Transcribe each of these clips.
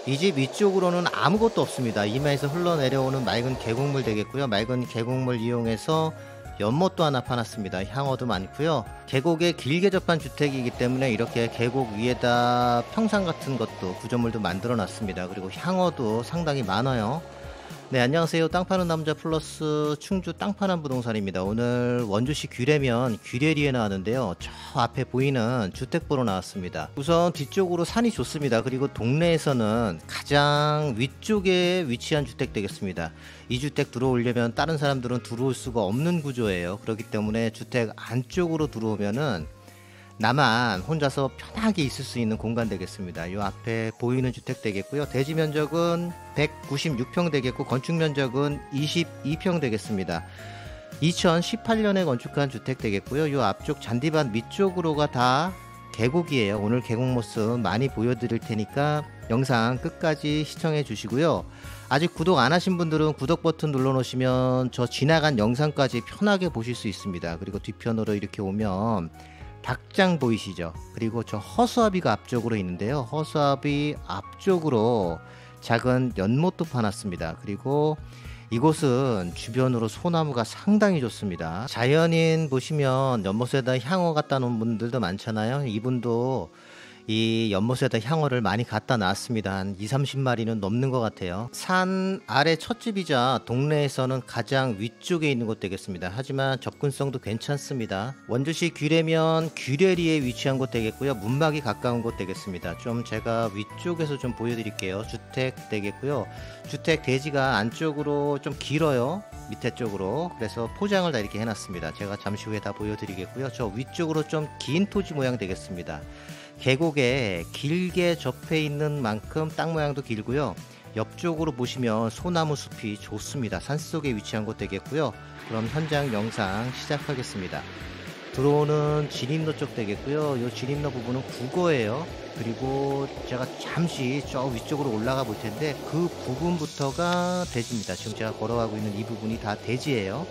이 집 위쪽으로는 아무것도 없습니다. 이마에서 흘러내려오는 맑은 계곡물 되겠고요. 맑은 계곡물 이용해서 연못도 하나 파놨습니다. 향어도 많고요. 계곡에 길게 접한 주택이기 때문에 이렇게 계곡 위에다 평상 같은 것도 구조물도 만들어 놨습니다. 그리고 향어도 상당히 많아요. 네, 안녕하세요. 땅 파는 남자 플러스 충주 땅 파는 부동산입니다. 오늘 원주시 귀래면 귀래리에 나왔는데요. 저 앞에 보이는 주택 보러 나왔습니다. 우선 뒤쪽으로 산이 좋습니다. 그리고 동네에서는 가장 위쪽에 위치한 주택 되겠습니다. 이 주택 들어오려면 다른 사람들은 들어올 수가 없는 구조예요. 그렇기 때문에 주택 안쪽으로 들어오면은 나만 혼자서 편하게 있을 수 있는 공간 되겠습니다. 이 앞에 보이는 주택 되겠고요. 대지 면적은 196평 되겠고 건축 면적은 22평 되겠습니다. 2018년에 건축한 주택 되겠고요. 이 앞쪽 잔디밭 밑쪽으로가 다 계곡이에요. 오늘 계곡 모습 많이 보여드릴 테니까 영상 끝까지 시청해 주시고요. 아직 구독 안 하신 분들은 구독 버튼 눌러 놓으시면 저 지나간 영상까지 편하게 보실 수 있습니다. 그리고 뒤편으로 이렇게 오면 닭장 보이시죠? 그리고 저 허수아비가 앞쪽으로 있는데요. 허수아비 앞쪽으로 작은 연못도 파놨습니다. 그리고 이곳은 주변으로 소나무가 상당히 좋습니다. 자연인 보시면 연못에다 향어 갖다 놓은 분들도 많잖아요. 이분도 이 연못에다 향어를 많이 갖다 놨습니다. 한 20-30마리는 넘는 것 같아요. 산 아래 찻집이자 동네에서는 가장 위쪽에 있는 곳 되겠습니다. 하지만 접근성도 괜찮습니다. 원주시 귀래면 귀래리에 위치한 곳 되겠고요. 문막이 가까운 곳 되겠습니다. 좀 제가 위쪽에서 좀 보여드릴게요. 주택 되겠고요. 주택 대지가 안쪽으로 좀 길어요. 밑에 쪽으로. 그래서 포장을 다 이렇게 해놨습니다. 제가 잠시 후에 다 보여드리겠고요. 저 위쪽으로 좀 긴 토지 모양 되겠습니다. 계곡에 길게 접해 있는 만큼 땅 모양도 길고요. 옆쪽으로 보시면 소나무 숲이 좋습니다. 산속에 위치한 곳 되겠고요. 그럼 현장 영상 시작하겠습니다. 들어오는 진입로 쪽 되겠고요. 이 진입로 부분은 국어예요. 그리고 제가 잠시 저 위쪽으로 올라가 볼 텐데 그 부분부터가 대지입니다. 지금 제가 걸어가고 있는 이 부분이 다 대지예요.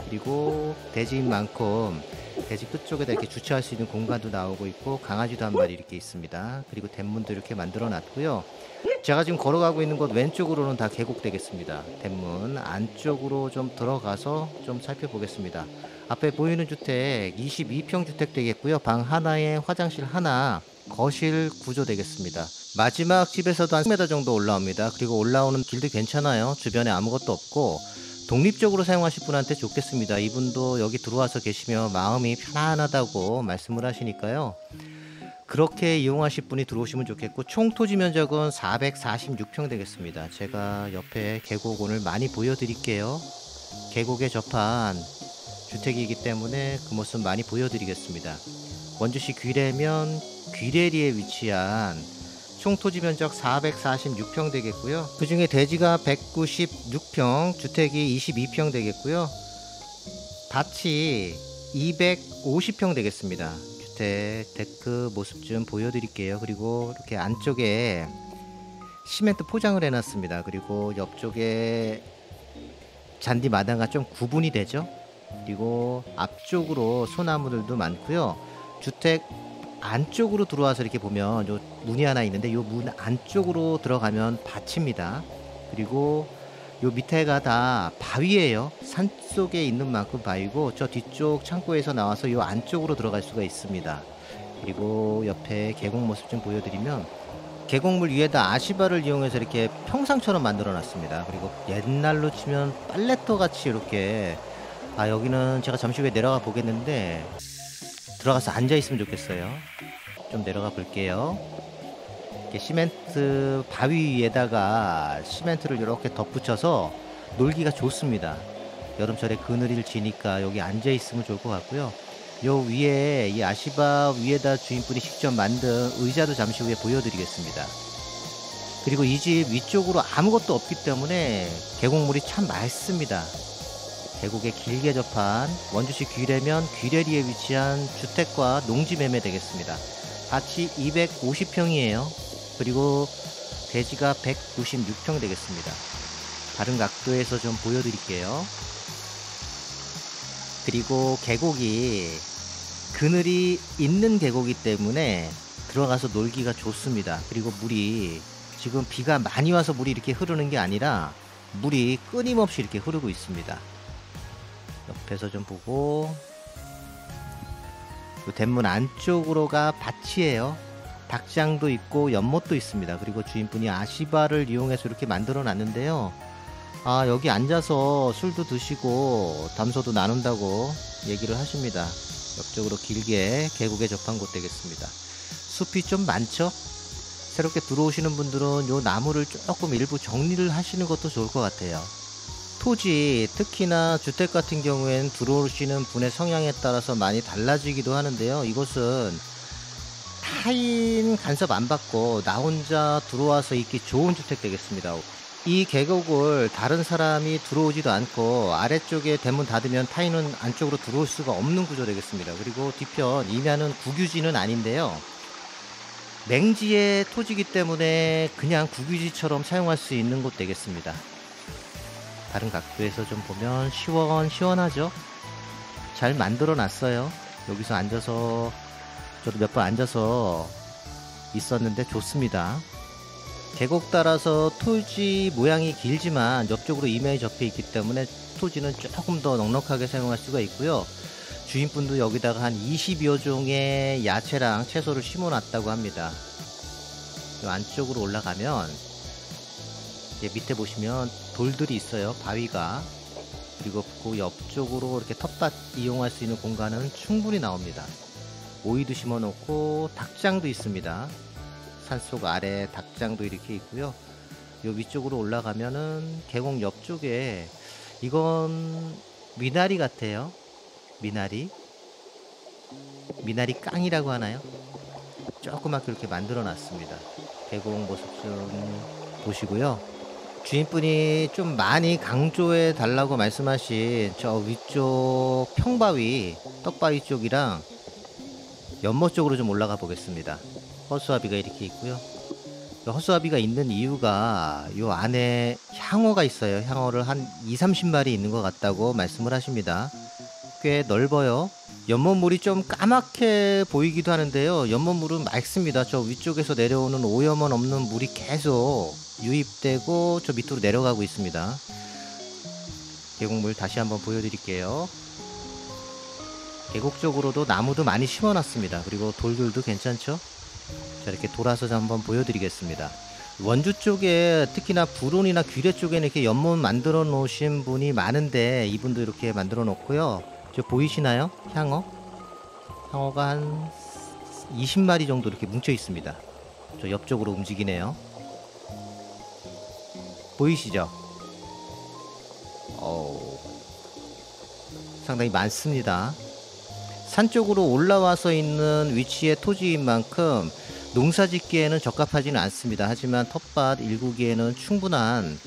그리고 대지인 만큼 대지 끝쪽에다 이렇게 주차할 수 있는 공간도 나오고 있고 강아지도 한 마리 이렇게 있습니다. 그리고 대문도 이렇게 만들어 놨고요. 제가 지금 걸어가고 있는 곳 왼쪽으로는 다 계곡 되겠습니다. 대문 안쪽으로 좀 들어가서 좀 살펴보겠습니다. 앞에 보이는 주택 22평 주택 되겠고요. 방 하나에 화장실 하나, 거실 구조 되겠습니다. 마지막 집에서도 한 10m 정도 올라옵니다. 그리고 올라오는 길도 괜찮아요. 주변에 아무것도 없고 독립적으로 사용하실 분한테 좋겠습니다. 이분도 여기 들어와서 계시면 마음이 편안하다고 말씀을 하시니까요. 그렇게 이용하실 분이 들어오시면 좋겠고 총 토지 면적은 446평 되겠습니다. 제가 옆에 계곡 오늘 많이 보여드릴게요. 계곡에 접한 주택이기 때문에 그 모습 많이 보여드리겠습니다. 원주시 귀래면 귀래리에 위치한 총 토지 면적 446평 되겠고요. 그 중에 대지가 196평, 주택이 22평 되겠고요. 밭이 250평 되겠습니다. 주택 데크 모습 좀 보여드릴게요. 그리고 이렇게 안쪽에 시멘트 포장을 해놨습니다. 그리고 옆쪽에 잔디 마당과 좀 구분이 되죠. 그리고 앞쪽으로 소나무들도 많고요. 주택 안쪽으로 들어와서 이렇게 보면 요 문이 하나 있는데 요 문 안쪽으로 들어가면 밭입니다. 그리고 요 밑에가 다 바위예요. 산 속에 있는 만큼 바위고 저 뒤쪽 창고에서 나와서 요 안쪽으로 들어갈 수가 있습니다. 그리고 옆에 계곡 모습 좀 보여드리면 계곡물 위에다 아시바를 이용해서 이렇게 평상처럼 만들어 놨습니다. 그리고 옛날로 치면 빨래터 같이 이렇게 여기는 제가 잠시 후에 내려가 보겠는데 들어가서 앉아 있으면 좋겠어요. 좀 내려가 볼게요. 이렇게 시멘트 바위 위에다가 시멘트를 이렇게 덧붙여서 놀기가 좋습니다. 여름철에 그늘을 지니까 여기 앉아 있으면 좋을 것 같고요. 요 위에 이 아시바 위에다 주인분이 직접 만든 의자도 잠시 후에 보여드리겠습니다. 그리고 이 집 위쪽으로 아무것도 없기 때문에 계곡물이 참 맑습니다. 계곡에 길게 접한 원주시 귀래면 귀래리에 위치한 주택과 농지 매매 되겠습니다. 밭이 250평이에요. 그리고 대지가 196평 되겠습니다. 다른 각도에서 좀 보여드릴게요. 그리고 계곡이 그늘이 있는 계곡이기 때문에 들어가서 놀기가 좋습니다. 그리고 물이 지금 비가 많이 와서 물이 이렇게 흐르는 게 아니라 물이 끊임없이 이렇게 흐르고 있습니다. 옆에서 좀 보고, 그 대문 안쪽으로가 밭이에요. 닭장도 있고 연못도 있습니다. 그리고 주인분이 아시바를 이용해서 이렇게 만들어 놨는데요. 여기 앉아서 술도 드시고 담소도 나눈다고 얘기를 하십니다. 옆쪽으로 길게 계곡에 접한 곳 되겠습니다. 숲이 좀 많죠? 새롭게 들어오시는 분들은 요 나무를 조금 일부 정리를 하시는 것도 좋을 것 같아요. 토지, 특히나 주택 같은 경우엔 들어오시는 분의 성향에 따라서 많이 달라지기도 하는데요. 이곳은 타인 간섭 안 받고 나 혼자 들어와서 있기 좋은 주택 되겠습니다. 이 계곡을 다른 사람이 들어오지도 않고 아래쪽에 대문 닫으면 타인은 안쪽으로 들어올 수가 없는 구조 되겠습니다. 그리고 뒤편 이면은 국유지는 아닌데요. 맹지의 토지이기 때문에 그냥 국유지처럼 사용할 수 있는 곳 되겠습니다. 다른 각도에서 좀 보면 시원하죠? 잘 만들어 놨어요. 여기서 앉아서 저도 몇 번 앉아서 있었는데 좋습니다. 계곡 따라서 토지 모양이 길지만 옆쪽으로 이면이 접해 있기 때문에 토지는 조금 더 넉넉하게 사용할 수가 있고요. 주인분도 여기다가 한 20여 종의 야채랑 채소를 심어 놨다고 합니다. 이 안쪽으로 올라가면 밑에 보시면 돌들이 있어요. 바위가. 그리고 그 옆쪽으로 이렇게 텃밭 이용할 수 있는 공간은 충분히 나옵니다. 오이도 심어 놓고 닭장도 있습니다. 산속 아래 닭장도 이렇게 있고요. 요 위쪽으로 올라가면은 계곡 옆쪽에 이건 미나리 같아요. 미나리 깡이라고 하나요? 조그맣게 이렇게 만들어 놨습니다. 계곡 모습 좀 보시고요. 주인분이 좀 많이 강조해 달라고 말씀하신 저 위쪽 평바위, 떡바위 쪽이랑 연못 쪽으로 좀 올라가 보겠습니다. 허수아비가 이렇게 있고요. 허수아비가 있는 이유가 요 안에 향어가 있어요. 향어를 한 20-30마리 있는 것 같다고 말씀을 하십니다. 꽤 넓어요. 연못물이 좀 까맣게 보이기도 하는데요. 연못물은 맑습니다. 저 위쪽에서 내려오는 오염은 없는 물이 계속 유입되고 저 밑으로 내려가고 있습니다. 계곡물 다시 한번 보여드릴게요. 계곡 쪽으로도 나무도 많이 심어놨습니다. 그리고 돌들도 괜찮죠? 자, 이렇게 돌아서 한번 보여드리겠습니다. 원주 쪽에 특히나 불온이나 귀래 쪽에는 이렇게 연못 만들어 놓으신 분이 많은데 이분도 이렇게 만들어 놓고요. 저 보이시나요? 향어가 한 20마리 정도 이렇게 뭉쳐 있습니다. 저 옆쪽으로 움직이네요. 보이시죠? 상당히 많습니다. 산 쪽으로 올라와서 있는 위치의 토지인 만큼 농사짓기에는 적합하지는 않습니다. 하지만 텃밭 일구기에는 충분한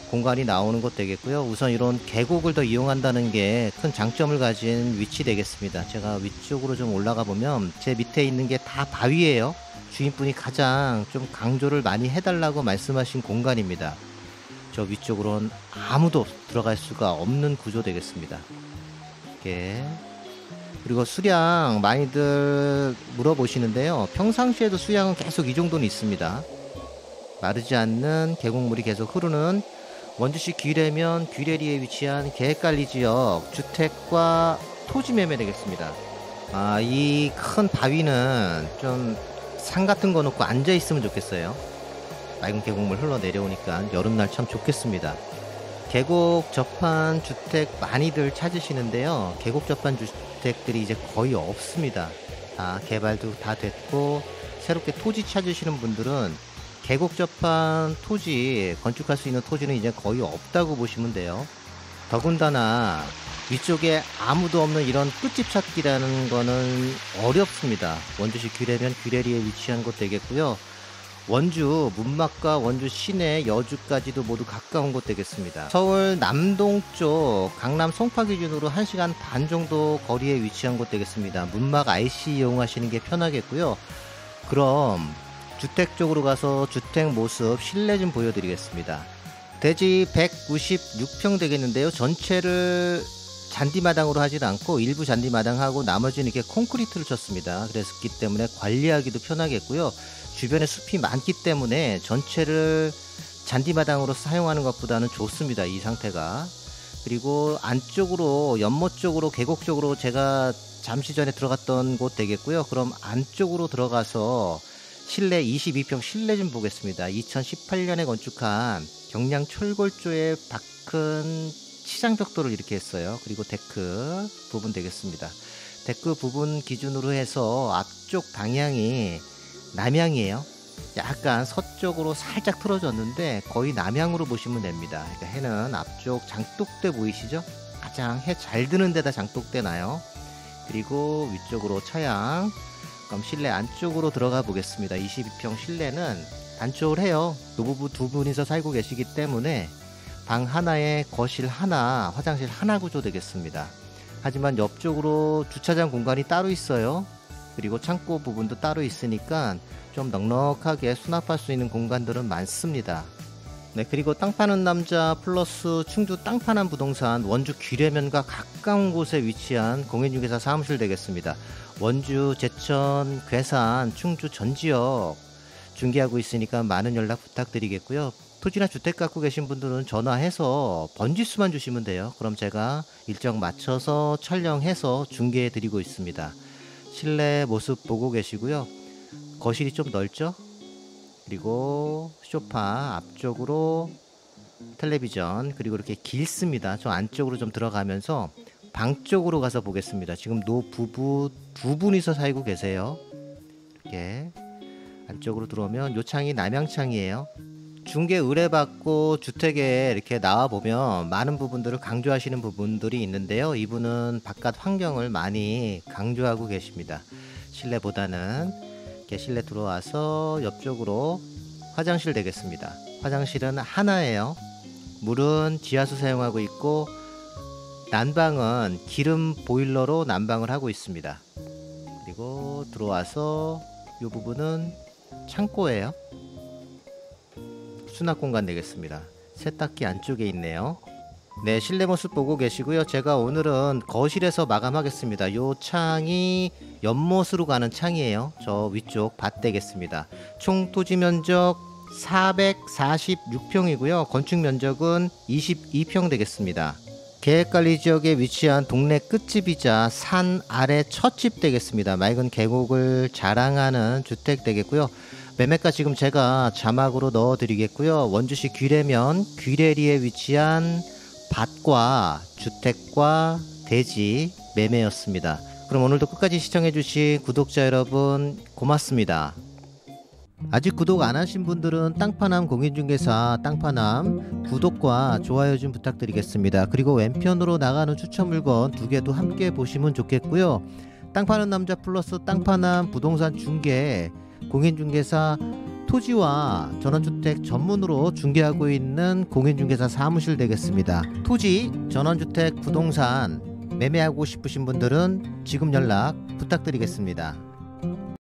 공간이 나오는 것 되겠고요. 우선 이런 계곡을 더 이용한다는 게 큰 장점을 가진 위치 되겠습니다. 제가 위쪽으로 좀 올라가 보면 제 밑에 있는 게 다 바위예요. 주인분이 가장 좀 강조를 많이 해달라고 말씀하신 공간입니다. 저 위쪽으로는 아무도 들어갈 수가 없는 구조 되겠습니다. 이렇게. 그리고 수량 많이들 물어보시는데요. 평상시에도 수량은 계속 이 정도는 있습니다. 마르지 않는 계곡물이 계속 흐르는 원주시 귀래면 귀래리에 위치한 계획관리 지역 주택과 토지 매매 되겠습니다. 이 큰 바위는 좀 산 같은 거 놓고 앉아 있으면 좋겠어요. 맑은 계곡물 흘러내려오니까 여름날 참 좋겠습니다. 계곡 접한 주택 많이들 찾으시는데요. 계곡 접한 주택들이 이제 거의 없습니다. 개발도 다 됐고 새롭게 토지 찾으시는 분들은 계곡 접한 토지, 건축할 수 있는 토지는 이제 거의 없다고 보시면 돼요. 더군다나 위쪽에 아무도 없는 이런 끝집 찾기라는 거는 어렵습니다. 원주시 귀래면 귀래리에 위치한 곳 되겠고요. 원주 문막과 원주 시내 여주까지도 모두 가까운 곳 되겠습니다. 서울 남동쪽 강남 송파 기준으로 1시간 반 정도 거리에 위치한 곳 되겠습니다. 문막 IC 이용하시는 게 편하겠고요. 그럼 주택 쪽으로 가서 주택 모습 실내 좀 보여드리겠습니다. 대지 196평 되겠는데요. 전체를 잔디마당으로 하질 않고 일부 잔디마당하고 나머지는 이렇게 콘크리트를 쳤습니다. 그랬기 때문에 관리하기도 편하겠고요. 주변에 숲이 많기 때문에 전체를 잔디마당으로 사용하는 것보다는 좋습니다. 이 상태가. 그리고 안쪽으로 연못 쪽으로 계곡 쪽으로 제가 잠시 전에 들어갔던 곳 되겠고요. 그럼 안쪽으로 들어가서 실내 22평 실내 좀 보겠습니다. 2018년에 건축한 경량 철골조의 박은 치장 벽돌을 이렇게 했어요. 그리고 데크 부분 되겠습니다. 데크 부분 기준으로 해서 앞쪽 방향이 남향이에요. 약간 서쪽으로 살짝 틀어졌는데 거의 남향으로 보시면 됩니다. 그러니까 해는 앞쪽 장독대 보이시죠? 가장 해 잘 드는 데다 장독대 나요. 그리고 위쪽으로 차양. 그럼 실내 안쪽으로 들어가 보겠습니다. 22평 실내는 단촐 해요. 노부부 두 분이서 살고 계시기 때문에 방 하나에 거실 하나, 화장실 하나 구조 되겠습니다. 하지만 옆쪽으로 주차장 공간이 따로 있어요. 그리고 창고 부분도 따로 있으니까 좀 넉넉하게 수납할 수 있는 공간들은 많습니다. 네, 그리고 땅 파는 남자 플러스 충주 땅 파는 부동산 원주 귀례면과 가까운 곳에 위치한 공인중개사 사무실 되겠습니다. 원주, 제천, 괴산, 충주 전 지역 중개하고 있으니까 많은 연락 부탁드리겠고요. 토지나 주택 갖고 계신 분들은 전화해서 번지수만 주시면 돼요. 그럼 제가 일정 맞춰서 촬영해서 중개해 드리고 있습니다. 실내 모습 보고 계시고요. 거실이 좀 넓죠? 그리고 소파 앞쪽으로 텔레비전, 그리고 이렇게 길습니다. 저 안쪽으로 좀 들어가면서 방 쪽으로 가서 보겠습니다. 지금 노부부 두 분이서 살고 계세요. 이렇게 안쪽으로 들어오면 요 창이 남향창이에요. 중개 의뢰받고 주택에 이렇게 나와보면 많은 부분들을 강조하시는 부분들이 있는데요. 이분은 바깥 환경을 많이 강조하고 계십니다. 실내보다는 이렇게 실내 들어와서 옆쪽으로 화장실 되겠습니다. 화장실은 하나예요. 물은 지하수 사용하고 있고 난방은 기름 보일러로 난방을 하고 있습니다. 그리고 들어와서 이 부분은 창고예요. 수납 공간 되겠습니다. 세탁기 안쪽에 있네요. 네, 실내 모습 보고 계시고요. 제가 오늘은 거실에서 마감하겠습니다. 이 창이 연못으로 가는 창이에요. 저 위쪽 밭 되겠습니다. 총 토지 면적 446평이고요. 건축 면적은 22평 되겠습니다. 계획관리지역에 위치한 동네 끝집이자 산 아래 첫집 되겠습니다. 맑은 계곡을 자랑하는 주택 되겠고요. 매매가 지금 제가 자막으로 넣어 드리겠고요. 원주시 귀례면 귀례리에 위치한 밭과 주택과 대지 매매였습니다. 그럼 오늘도 끝까지 시청해 주신 구독자 여러분 고맙습니다. 아직 구독 안 하신 분들은 땅파남 공인중개사 땅파남 구독과 좋아요 좀 부탁드리겠습니다. 그리고 왼편으로 나가는 추천 물건 두 개도 함께 보시면 좋겠고요. 땅파는 남자 플러스 땅파남 부동산 중개 공인중개사 토지와 전원주택 전문으로 중개하고 있는 공인중개사 사무실 되겠습니다. 토지, 전원주택, 부동산 매매하고 싶으신 분들은 지금 연락 부탁드리겠습니다.